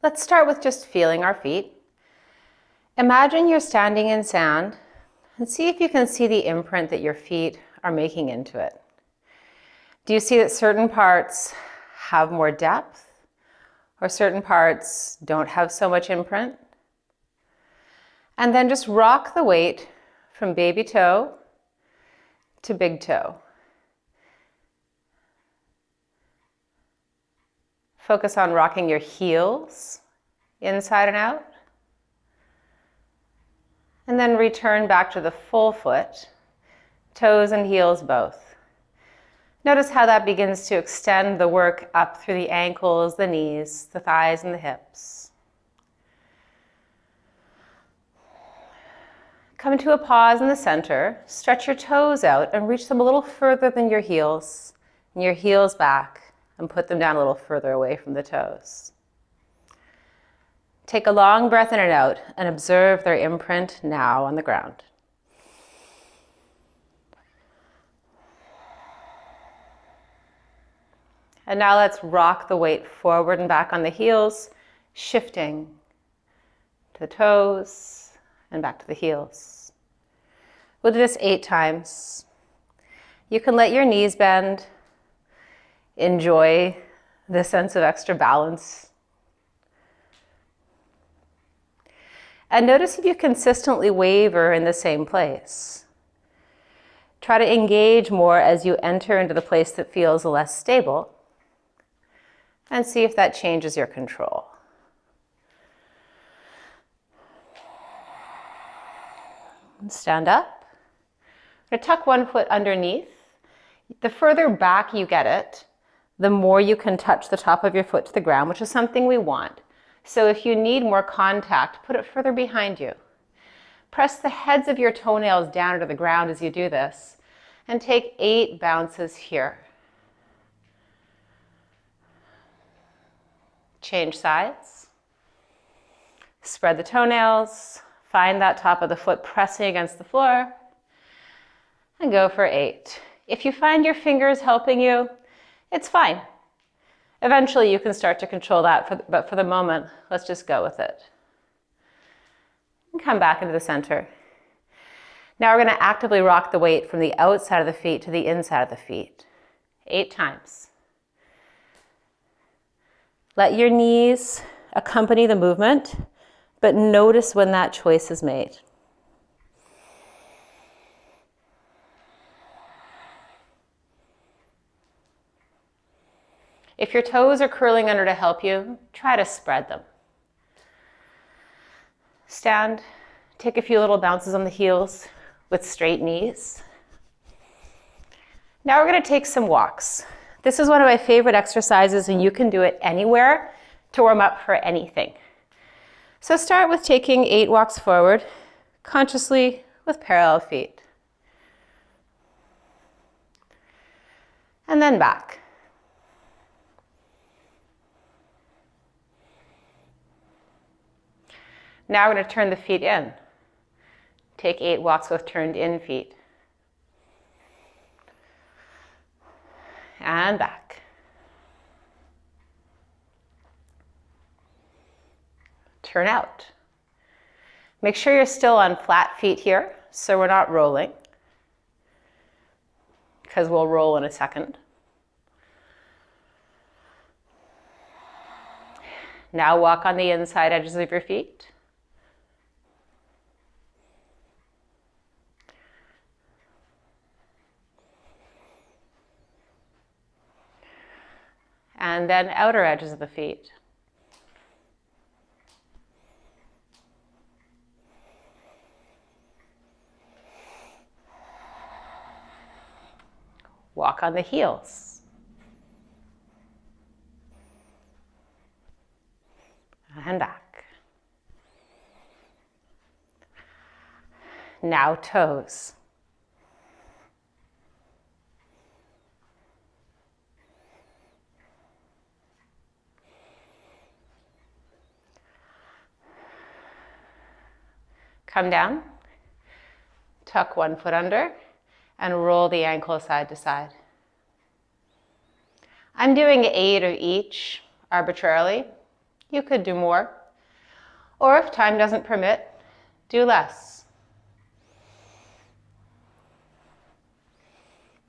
Let's start with just feeling our feet. Imagine you're standing in sand and see if you can see the imprint that your feet are making into it. Do you see that certain parts have more depth or certain parts don't have so much imprint? And then just rock the weight from baby toe to big toe. Focus on rocking your heels inside and out. And then return back to the full foot, toes and heels both. Notice how that begins to extend the work up through the ankles, the knees, the thighs, and the hips. Come to a pause in the center. Stretch your toes out and reach them a little further than your heels, and your heels back, and put them down a little further away from the toes. Take a long breath in and out and observe their imprint now on the ground. And now let's rock the weight forward and back on the heels, shifting to the toes and back to the heels. We'll do this 8 times. You can let your knees bend. Enjoy the sense of extra balance. And notice if you consistently waver in the same place. Try to engage more as you enter into the place that feels less stable, and see if that changes your control. And stand up. I'm going to tuck one foot underneath. The further back you get it, the more you can touch the top of your foot to the ground, which is something we want. So if you need more contact, put it further behind you. Press the heads of your toenails down to the ground as you do this, and take 8 bounces here. Change sides. Spread the toenails. Find that top of the foot pressing against the floor, and go for 8. If you find your fingers helping you, it's fine. Eventually you can start to control that, but for the moment, let's just go with it. And come back into the center. Now we're going to actively rock the weight from the outside of the feet to the inside of the feet. 8 times. Let your knees accompany the movement, but notice when that choice is made. If your toes are curling under to help you, try to spread them. Stand, take a few little bounces on the heels with straight knees. Now we're going to take some walks. This is one of my favorite exercises, and you can do it anywhere to warm up for anything. So start with taking 8 walks forward, consciously with parallel feet. And then back. Now we're going to turn the feet in. Take 8 walks with turned in feet. And back. Turn out. Make sure you're still on flat feet here, so we're not rolling, because we'll roll in a second. Now walk on the inside edges of your feet. And then outer edges of the feet. Walk on the heels. And back. Now toes. Come down, tuck one foot under, and roll the ankle side to side. I'm doing 8 of each arbitrarily. You could do more, or if time doesn't permit, do less.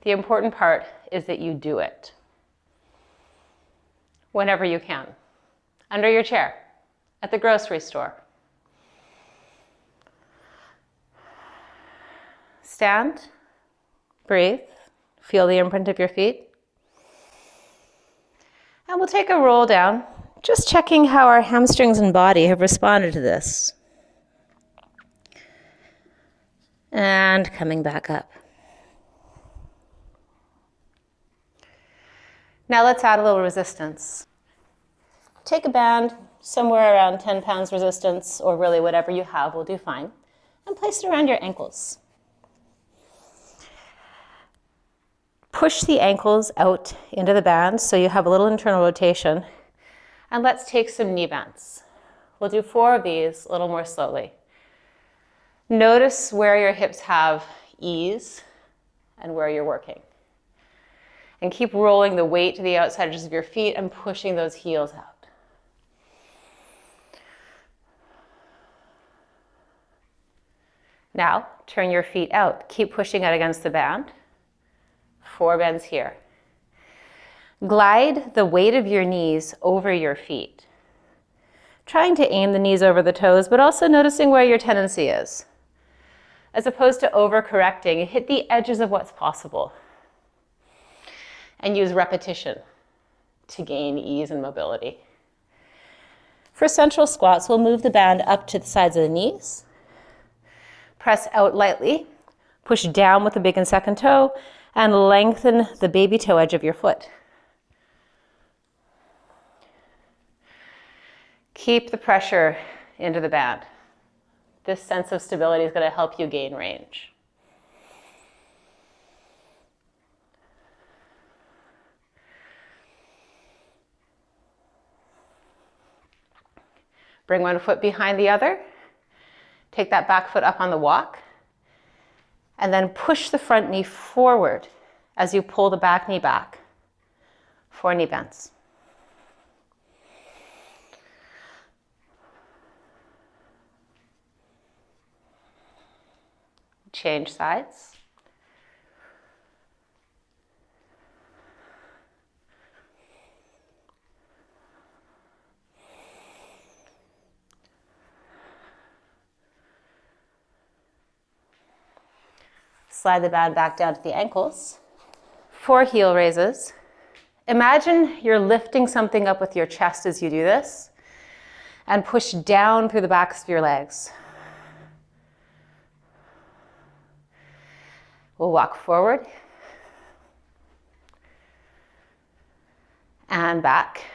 The important part is that you do it whenever you can, under your chair, at the grocery store. Stand, breathe, feel the imprint of your feet. And we'll take a roll down, just checking how our hamstrings and body have responded to this. And coming back up. Now let's add a little resistance. Take a band, somewhere around 10 pounds resistance, or really whatever you have will do fine, and place it around your ankles. Push the ankles out into the band so you have a little internal rotation. And let's take some knee bends. We'll do 4 of these a little more slowly. Notice where your hips have ease and where you're working. And keep rolling the weight to the outside edges of your feet and pushing those heels out. Now, turn your feet out. Keep pushing out against the band. 4 bends here. Glide the weight of your knees over your feet. Trying to aim the knees over the toes, but also noticing where your tendency is. As opposed to overcorrecting, hit the edges of what's possible. And use repetition to gain ease and mobility. For central squats, we'll move the band up to the sides of the knees. Press out lightly. Push down with the big and second toe and lengthen the baby toe edge of your foot. Keep the pressure into the band. This sense of stability is going to help you gain range. Bring one foot behind the other. Take that back foot up on the walk. And then push the front knee forward as you pull the back knee back. 4 knee bends. Change sides. Slide the band back down to the ankles. 4 heel raises. Imagine you're lifting something up with your chest as you do this and push down through the backs of your legs. We'll walk forward and back.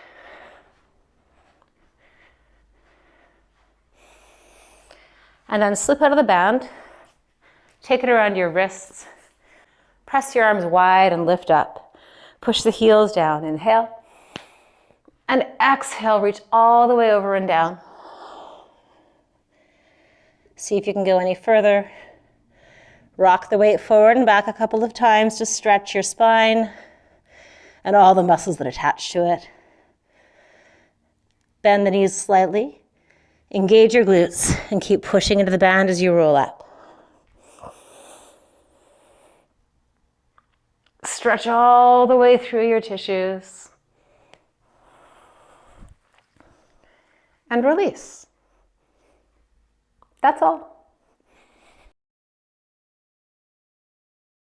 And then slip out of the band. Take it around your wrists. Press your arms wide and lift up. Push the heels down. Inhale. And exhale, reach all the way over and down. See if you can go any further. Rock the weight forward and back a couple of times to stretch your spine and all the muscles that attach to it. Bend the knees slightly. Engage your glutes and keep pushing into the band as you roll up. Stretch all the way through your tissues. And release. That's all.